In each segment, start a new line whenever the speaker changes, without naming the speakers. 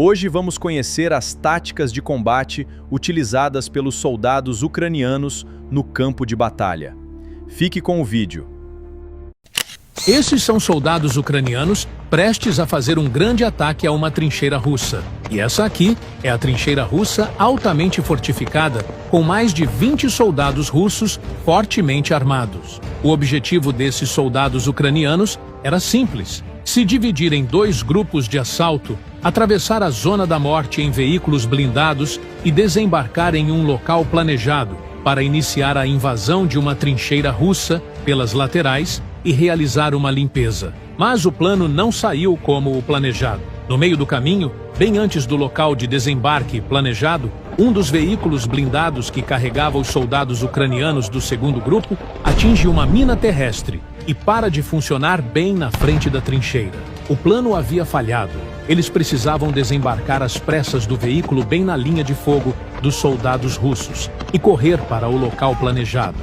Hoje vamos conhecer as táticas de combate utilizadas pelos soldados ucranianos no campo de batalha. Fique com o vídeo.
Esses são soldados ucranianos prestes a fazer um grande ataque a uma trincheira russa. E essa aqui é a trincheira russa altamente fortificada, com mais de 20 soldados russos fortemente armados. O objetivo desses soldados ucranianos era simples: se dividir em 2 grupos de assalto, atravessar a zona da morte em veículos blindados e desembarcar em um local planejado para iniciar a invasão de uma trincheira russa pelas laterais e realizar uma limpeza. Mas o plano não saiu como o planejado. No meio do caminho, bem antes do local de desembarque planejado, um dos veículos blindados que carregava os soldados ucranianos do segundo grupo atinge uma mina terrestre e para de funcionar bem na frente da trincheira. O plano havia falhado. Eles precisavam desembarcar às pressas do veículo bem na linha de fogo dos soldados russos e correr para o local planejado.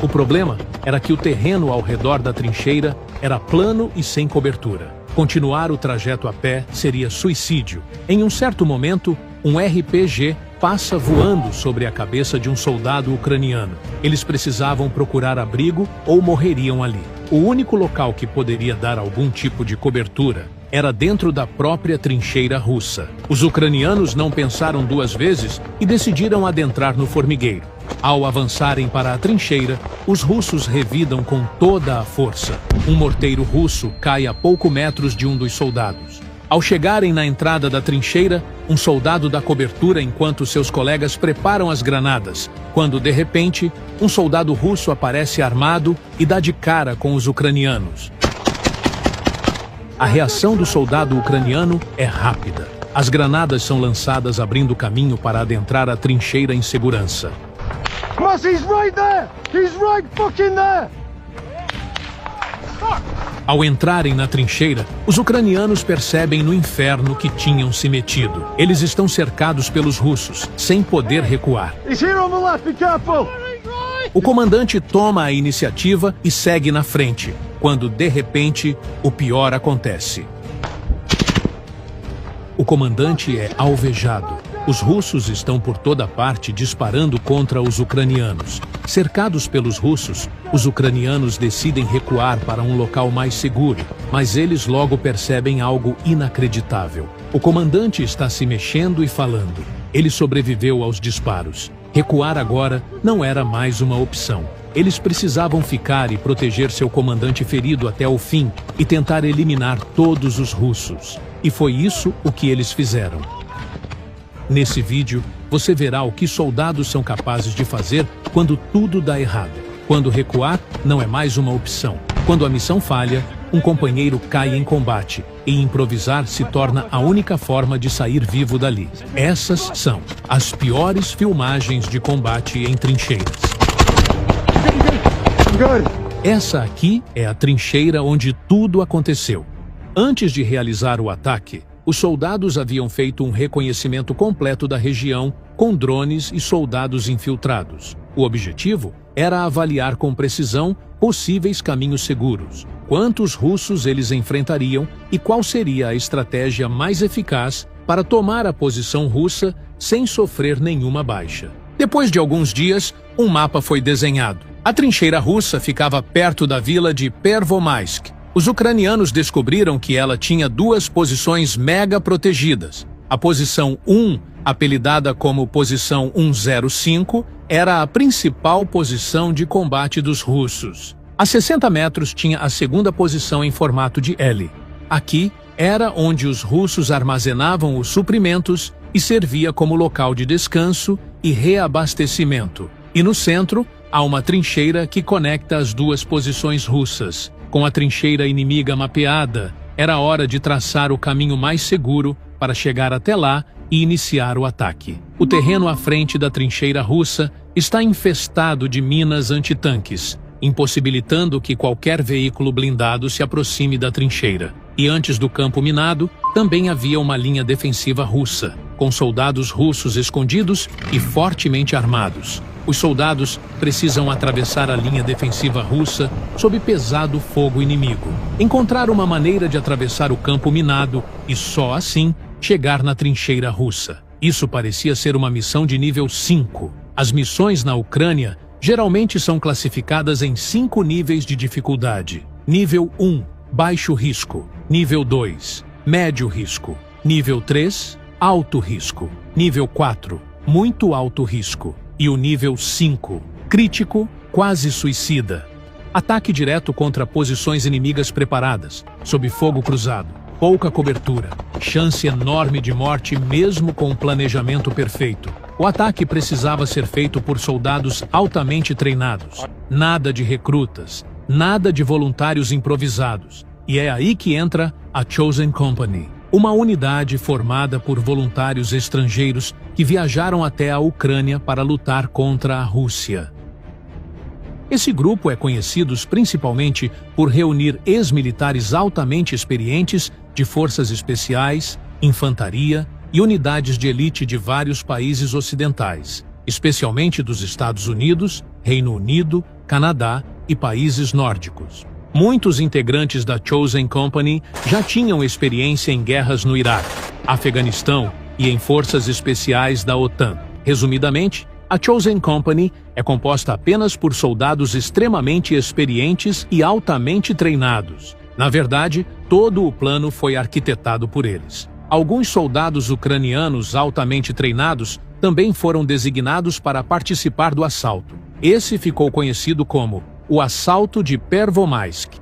O problema era que o terreno ao redor da trincheira era plano e sem cobertura. Continuar o trajeto a pé seria suicídio. Em um certo momento, um RPG passa voando sobre a cabeça de um soldado ucraniano. Eles precisavam procurar abrigo ou morreriam ali. O único local que poderia dar algum tipo de cobertura era dentro da própria trincheira russa. Os ucranianos não pensaram 2 vezes e decidiram adentrar no formigueiro. Ao avançarem para a trincheira, os russos revidam com toda a força. Um morteiro russo cai a poucos metros de um dos soldados. Ao chegarem na entrada da trincheira, um soldado dá cobertura enquanto seus colegas preparam as granadas, quando, de repente, um soldado russo aparece armado e dá de cara com os ucranianos. A reação do soldado ucraniano é rápida. As granadas são lançadas abrindo caminho para adentrar a trincheira em segurança.
Ross, he's right there! He's right fucking there!
Ao entrarem na trincheira, os ucranianos percebem no inferno que tinham se metido. Eles estão cercados pelos russos, sem poder recuar.
He's here on the left, be careful!
O comandante toma a iniciativa e segue na frente, quando, de repente, o pior acontece. O comandante é alvejado. Os russos estão por toda parte disparando contra os ucranianos. Cercados pelos russos, os ucranianos decidem recuar para um local mais seguro, mas eles logo percebem algo inacreditável. O comandante está se mexendo e falando. Ele sobreviveu aos disparos. Recuar agora não era mais uma opção. Eles precisavam ficar e proteger seu comandante ferido até o fim e tentar eliminar todos os russos. E foi isso o que eles fizeram. Nesse vídeo, você verá o que soldados são capazes de fazer quando tudo dá errado. Quando recuar não é mais uma opção. Quando a missão falha, um companheiro cai em combate e improvisar se torna a única forma de sair vivo dali. Essas são as piores filmagens de combate em trincheiras. Essa aqui é a trincheira onde tudo aconteceu. Antes de realizar o ataque, os soldados haviam feito um reconhecimento completo da região com drones e soldados infiltrados. O objetivo era avaliar com precisão possíveis caminhos seguros, quantos russos eles enfrentariam e qual seria a estratégia mais eficaz para tomar a posição russa sem sofrer nenhuma baixa. Depois de alguns dias, um mapa foi desenhado. A trincheira russa ficava perto da vila de Pervomaisk. Os ucranianos descobriram que ela tinha 2 posições mega protegidas. A posição 1, apelidada como posição 105, era a principal posição de combate dos russos. A 60 metros tinha a segunda posição em formato de L. Aqui era onde os russos armazenavam os suprimentos e servia como local de descanso e reabastecimento. E no centro, há uma trincheira que conecta as 2 posições russas. Com a trincheira inimiga mapeada, era hora de traçar o caminho mais seguro para chegar até lá e iniciar o ataque. O terreno à frente da trincheira russa está infestado de minas antitanques, impossibilitando que qualquer veículo blindado se aproxime da trincheira. E antes do campo minado, também havia uma linha defensiva russa, com soldados russos escondidos e fortemente armados. Os soldados precisam atravessar a linha defensiva russa sob pesado fogo inimigo, encontrar uma maneira de atravessar o campo minado e só assim chegar na trincheira russa. Isso parecia ser uma missão de nível 5. As missões na Ucrânia geralmente são classificadas em 5 níveis de dificuldade. Nível 1, baixo risco. Nível 2, médio risco. Nível 3, alto risco. Nível 4, muito alto risco. E o nível 5, crítico, quase suicida. Ataque direto contra posições inimigas preparadas, sob fogo cruzado, pouca cobertura, chance enorme de morte mesmo com um planejamento perfeito. O ataque precisava ser feito por soldados altamente treinados. Nada de recrutas, nada de voluntários improvisados. E é aí que entra a Chosen Company, uma unidade formada por voluntários estrangeiros que viajaram até a Ucrânia para lutar contra a Rússia. Esse grupo é conhecido principalmente por reunir ex-militares altamente experientes de forças especiais, infantaria e unidades de elite de vários países ocidentais, especialmente dos Estados Unidos, Reino Unido, Canadá e países nórdicos. Muitos integrantes da Chosen Company já tinham experiência em guerras no Iraque, Afeganistão e em forças especiais da OTAN. Resumidamente, a Chosen Company é composta apenas por soldados extremamente experientes e altamente treinados. Na verdade, todo o plano foi arquitetado por eles. Alguns soldados ucranianos altamente treinados também foram designados para participar do assalto. Esse ficou conhecido como o Assalto de Pervomaisk.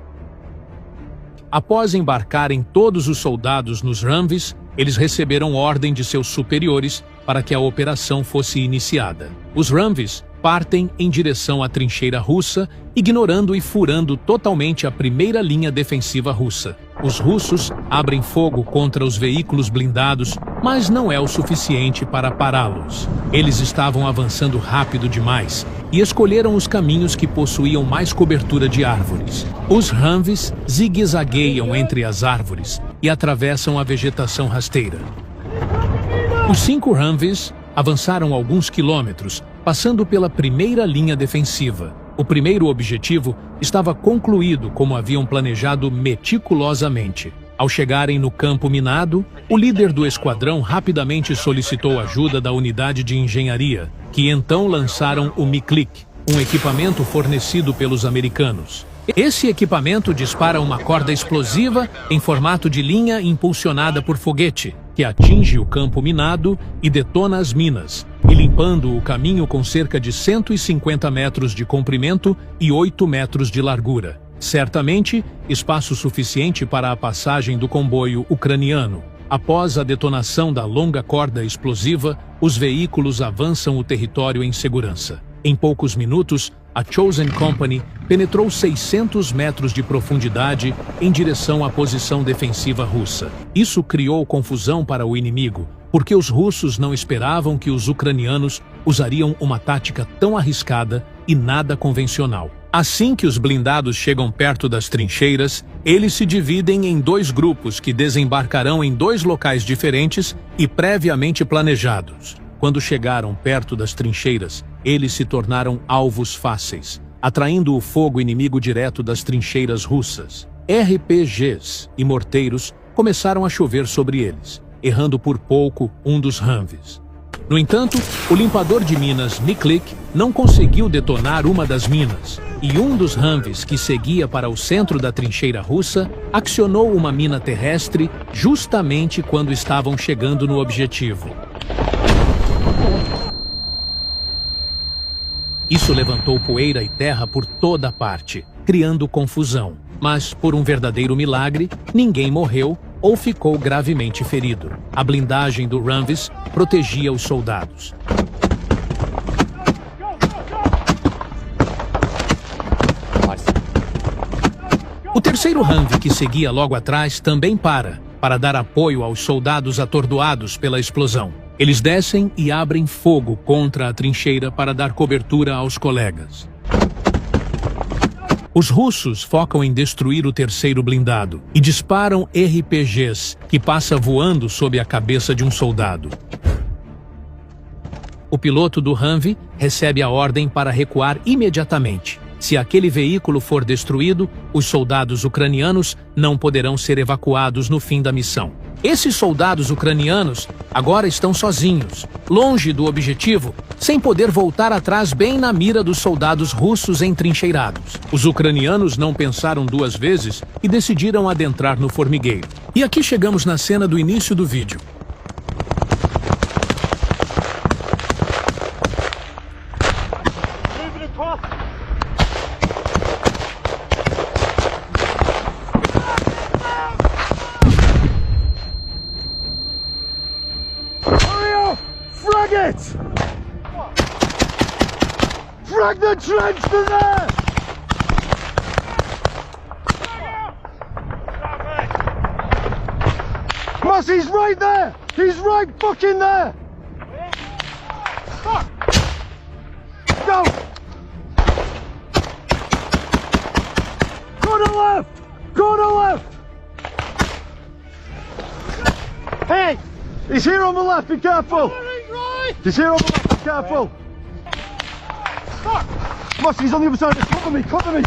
Após embarcarem todos os soldados nos Humvees, eles receberam ordem de seus superiores para que a operação fosse iniciada. Os Humvees partem em direção à trincheira russa, ignorando e furando totalmente a primeira linha defensiva russa. Os russos abrem fogo contra os veículos blindados, mas não é o suficiente para pará-los. Eles estavam avançando rápido demais e escolheram os caminhos que possuíam mais cobertura de árvores. Os Humvees zigue-zagueiam entre as árvores e atravessam a vegetação rasteira. Os 5 Humvees avançaram alguns quilômetros, passando pela primeira linha defensiva. O primeiro objetivo estava concluído como haviam planejado meticulosamente. Ao chegarem no campo minado, o líder do esquadrão rapidamente solicitou ajuda da unidade de engenharia, que então lançaram o Miklik, um equipamento fornecido pelos americanos. Esse equipamento dispara uma corda explosiva em formato de linha impulsionada por foguete, que atinge o campo minado e detona as minas, e limpando o caminho com cerca de 150 metros de comprimento e 8 metros de largura. Certamente, espaço suficiente para a passagem do comboio ucraniano. Após a detonação da longa corda explosiva, os veículos avançam o território em segurança. Em poucos minutos, a Chosen Company penetrou 600 metros de profundidade em direção à posição defensiva russa. Isso criou confusão para o inimigo, porque os russos não esperavam que os ucranianos usariam uma tática tão arriscada e nada convencional. Assim que os blindados chegam perto das trincheiras, eles se dividem em 2 grupos que desembarcarão em 2 locais diferentes e previamente planejados. Quando chegaram perto das trincheiras, eles se tornaram alvos fáceis, atraindo o fogo inimigo direto das trincheiras russas. RPGs e morteiros começaram a chover sobre eles, errando por pouco um dos Humvees. No entanto, o limpador de minas Miklik não conseguiu detonar uma das minas, e um dos Humvees que seguia para o centro da trincheira russa acionou uma mina terrestre justamente quando estavam chegando no objetivo. Isso levantou poeira e terra por toda parte, criando confusão. Mas, por um verdadeiro milagre, ninguém morreu ou ficou gravemente ferido. A blindagem do Humvees protegia os soldados. O terceiro Humvee que seguia logo atrás também para dar apoio aos soldados atordoados pela explosão. Eles descem e abrem fogo contra a trincheira para dar cobertura aos colegas. Os russos focam em destruir o terceiro blindado e disparam RPGs, que passa voando sob a cabeça de um soldado. O piloto do Humvee recebe a ordem para recuar imediatamente. Se aquele veículo for destruído, os soldados ucranianos não poderão ser evacuados no fim da missão. Esses soldados ucranianos agora estão sozinhos, longe do objetivo, sem poder voltar atrás bem na mira dos soldados russos entrincheirados. Os ucranianos não pensaram duas vezes e decidiram adentrar no formigueiro. E aqui chegamos na cena do início do vídeo.
Frag it! Frag the trench to there! Moss, he's right there! He's right fucking there! Go! Go to left! Go to left! Hey! He's here on the left, be careful! He's here on the left, be careful! Moss, he's on the other side, cover me, cover me!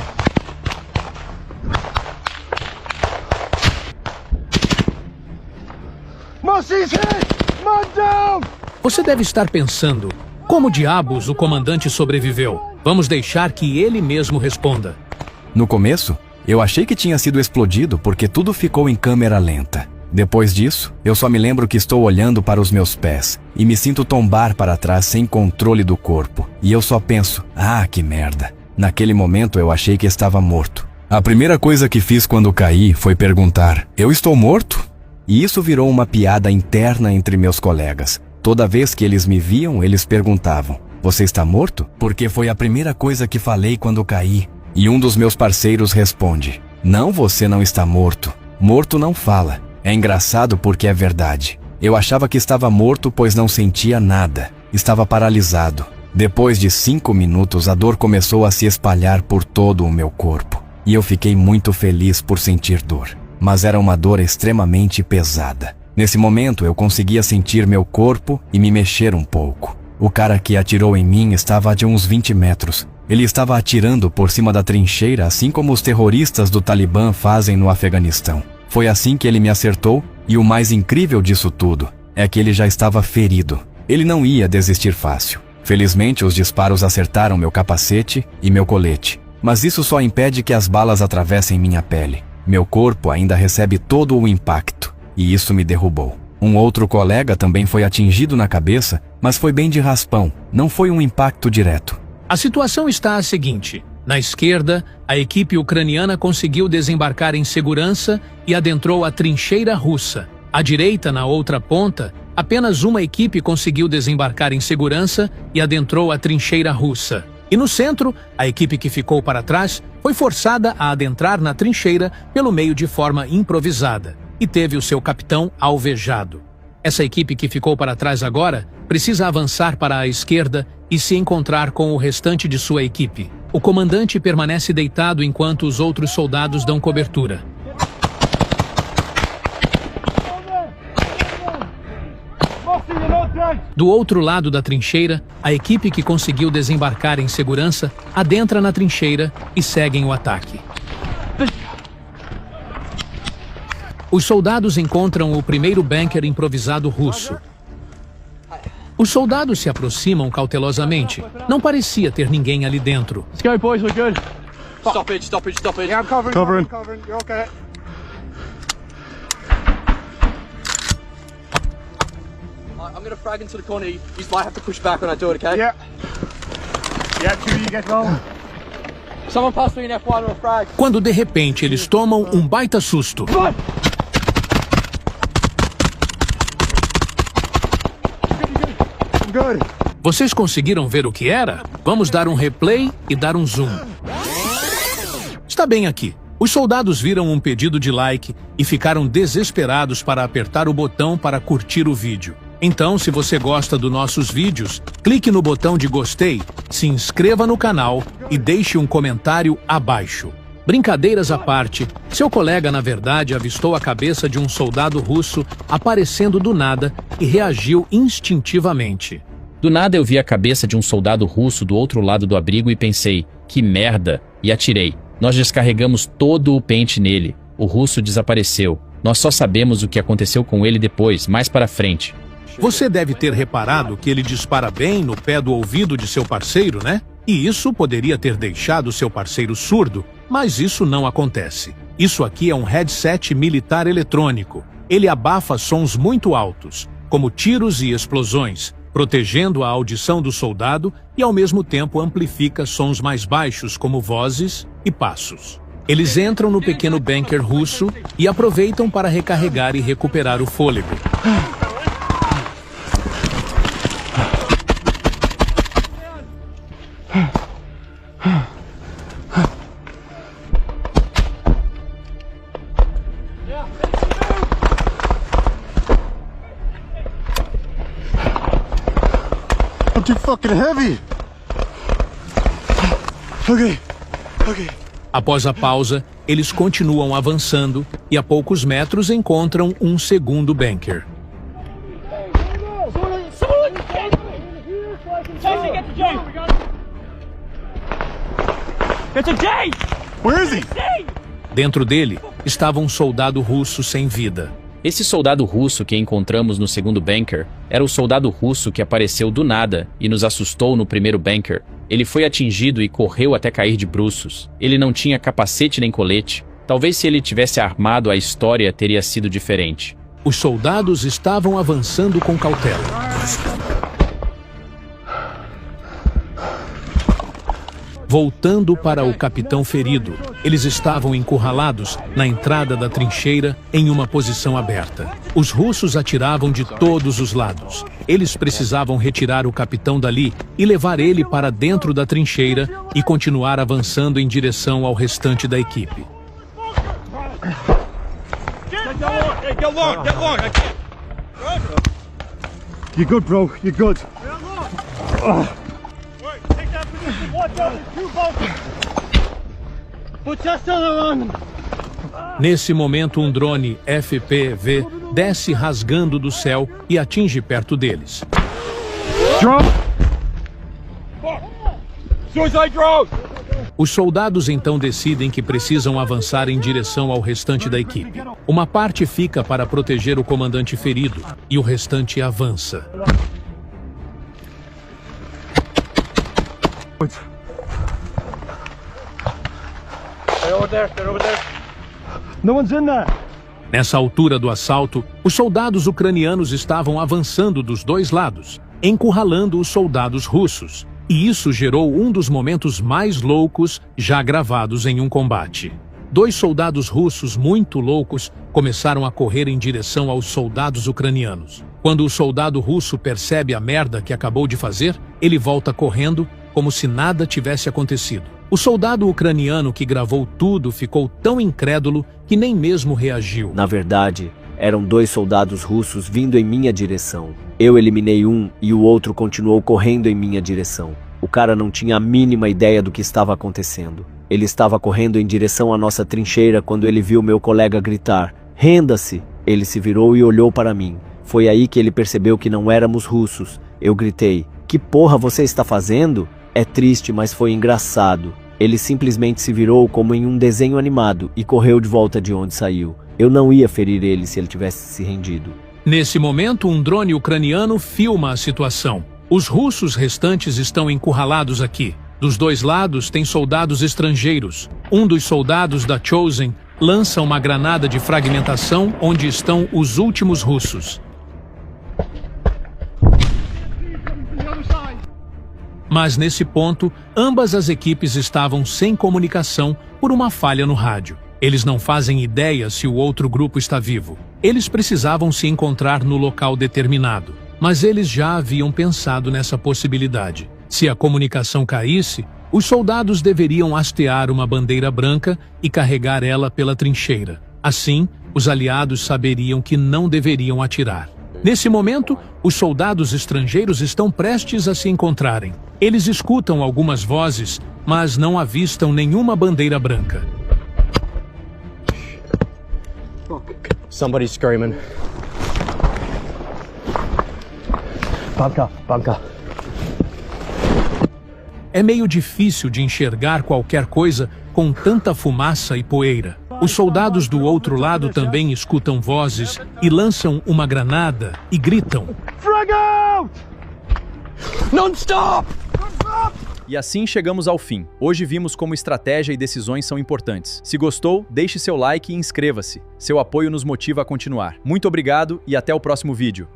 Moss, he's hit! Man down!
Você deve estar pensando, como diabos o comandante sobreviveu? Vamos deixar que ele mesmo responda.
No começo, eu achei que tinha sido explodido porque tudo ficou em câmera lenta. Depois disso, eu só me lembro que estou olhando para os meus pés e me sinto tombar para trás sem controle do corpo. E eu só penso, que merda. Naquele momento eu achei que estava morto. A primeira coisa que fiz quando caí foi perguntar, eu estou morto? E isso virou uma piada interna entre meus colegas. Toda vez que eles me viam, eles perguntavam, você está morto? Porque foi a primeira coisa que falei quando caí. E um dos meus parceiros responde, não, você não está morto. Morto não fala. É engraçado porque é verdade. Eu achava que estava morto pois não sentia nada. Estava paralisado. Depois de 5 minutos, a dor começou a se espalhar por todo o meu corpo. E eu fiquei muito feliz por sentir dor. Mas era uma dor extremamente pesada. Nesse momento, eu conseguia sentir meu corpo e me mexer um pouco. O cara que atirou em mim estava a uns 20 metros. Ele estava atirando por cima da trincheira, assim como os terroristas do Talibã fazem no Afeganistão. Foi assim que ele me acertou, e o mais incrível disso tudo é que ele já estava ferido. Ele não ia desistir fácil. Felizmente, os disparos acertaram meu capacete e meu colete. Mas isso só impede que as balas atravessem minha pele. Meu corpo ainda recebe todo o impacto, e isso me derrubou. Um outro colega também foi atingido na cabeça, mas foi bem de raspão, não foi um impacto direto.
A situação está a seguinte. Na esquerda, a equipe ucraniana conseguiu desembarcar em segurança e adentrou a trincheira russa. À direita, na outra ponta, apenas uma equipe conseguiu desembarcar em segurança e adentrou a trincheira russa. E no centro, a equipe que ficou para trás foi forçada a adentrar na trincheira pelo meio de forma improvisada e teve o seu capitão alvejado. Essa equipe que ficou para trás agora precisa avançar para a esquerda e se encontrar com o restante de sua equipe. O comandante permanece deitado enquanto os outros soldados dão cobertura. Do outro lado da trincheira, a equipe que conseguiu desembarcar em segurança adentra na trincheira e seguem o ataque. Os soldados encontram o primeiro bunker improvisado russo. Os soldados se aproximam cautelosamente. Não parecia ter ninguém ali dentro.
Let's go, boys, we're good.
Stop it, stop it, stop it.
Yeah, I'm covering.
Covering.
Covering. You're okay.
I'm gonna frag into the corner. You might have to push back when I do it, okay?
Yeah. Yeah, two, you get rolling.
Someone pass me an F1 or a frag.
Quando de repente eles tomam um baita susto.
Good.
Vocês conseguiram ver o que era? Vamos dar um replay e dar um zoom. Está bem aqui. Os soldados viram um pedido de like e ficaram desesperados para apertar o botão para curtir o vídeo. Então, se você gosta dos nossos vídeos, clique no botão de gostei, se inscreva no canal e deixe um comentário abaixo. Brincadeiras à parte, seu colega na verdade avistou a cabeça de um soldado russo aparecendo do nada e reagiu instintivamente.
Do nada eu vi a cabeça de um soldado russo do outro lado do abrigo e pensei, que merda, e atirei. Nós descarregamos todo o pente nele. O russo desapareceu. Nós só sabemos o que aconteceu com ele depois, mais para frente.
Você deve ter reparado que ele dispara bem no pé do ouvido de seu parceiro, né? E isso poderia ter deixado seu parceiro surdo, mas isso não acontece. Isso aqui é um headset militar eletrônico. Ele abafa sons muito altos, como tiros e explosões, protegendo a audição do soldado e ao mesmo tempo amplifica sons mais baixos como vozes e passos. Eles entram no pequeno bunker russo e aproveitam para recarregar e recuperar o fôlego.
I'm too fucking heavy. Okay.
Após a pausa, eles continuam avançando e a poucos metros encontram um segundo bunker.
Where is he?
Dentro dele estava um soldado russo sem vida.
Esse soldado russo que encontramos no segundo bunker era o soldado russo que apareceu do nada e nos assustou no primeiro bunker. Ele foi atingido e correu até cair de bruços. Ele não tinha capacete nem colete. Talvez se ele tivesse armado, a história teria sido diferente.
Os soldados estavam avançando com cautela. Voltando para o capitão ferido, eles estavam encurralados na entrada da trincheira em uma posição aberta. Os russos atiravam de todos os lados. Eles precisavam retirar o capitão dali e levar ele para dentro da trincheira e continuar avançando em direção ao restante da equipe.
You good, bro? You good?
Nesse momento, um drone FPV desce rasgando do céu e atinge perto deles.
Drop!
Os soldados então decidem que precisam avançar em direção ao restante da equipe. Uma parte fica para proteger o comandante ferido e o restante avança.
No one's in there.
Nessa altura do assalto, os soldados ucranianos estavam avançando dos dois lados, encurralando os soldados russos. E isso gerou um dos momentos mais loucos já gravados em um combate. 2 soldados russos muito loucos começaram a correr em direção aos soldados ucranianos. Quando o soldado russo percebe a merda que acabou de fazer, ele volta correndo como se nada tivesse acontecido. O soldado ucraniano que gravou tudo ficou tão incrédulo que nem mesmo reagiu.
Na verdade, eram 2 soldados russos vindo em minha direção. Eu eliminei um e o outro continuou correndo em minha direção. O cara não tinha a mínima ideia do que estava acontecendo. Ele estava correndo em direção à nossa trincheira quando ele viu meu colega gritar: "Renda-se!" Ele se virou e olhou para mim. Foi aí que ele percebeu que não éramos russos. Eu gritei: "Que porra você está fazendo?" É triste, mas foi engraçado. Ele simplesmente se virou como em um desenho animado e correu de volta de onde saiu. Eu não ia ferir ele se ele tivesse se rendido.
Nesse momento, um drone ucraniano filma a situação. Os russos restantes estão encurralados aqui. Dos 2 lados tem soldados estrangeiros. Um dos soldados da Chosen lança uma granada de fragmentação onde estão os últimos russos. Mas nesse ponto, ambas as equipes estavam sem comunicação por uma falha no rádio. Eles não fazem ideia se o outro grupo está vivo. Eles precisavam se encontrar no local determinado, mas eles já haviam pensado nessa possibilidade. Se a comunicação caísse, os soldados deveriam hastear uma bandeira branca e carregar ela pela trincheira. Assim, os aliados saberiam que não deveriam atirar. Nesse momento, os soldados estrangeiros estão prestes a se encontrarem. Eles escutam algumas vozes, mas não avistam nenhuma bandeira branca.
Somebody's screaming.
Bunker, bunker.
É meio difícil de enxergar qualquer coisa com tanta fumaça e poeira. Os soldados do outro lado também escutam vozes e lançam uma granada e gritam.
Frag out!
Non-stop!
E assim chegamos ao fim. Hoje vimos como estratégia e decisões são importantes. Se gostou, deixe seu like e inscreva-se. Seu apoio nos motiva a continuar. Muito obrigado e até o próximo vídeo.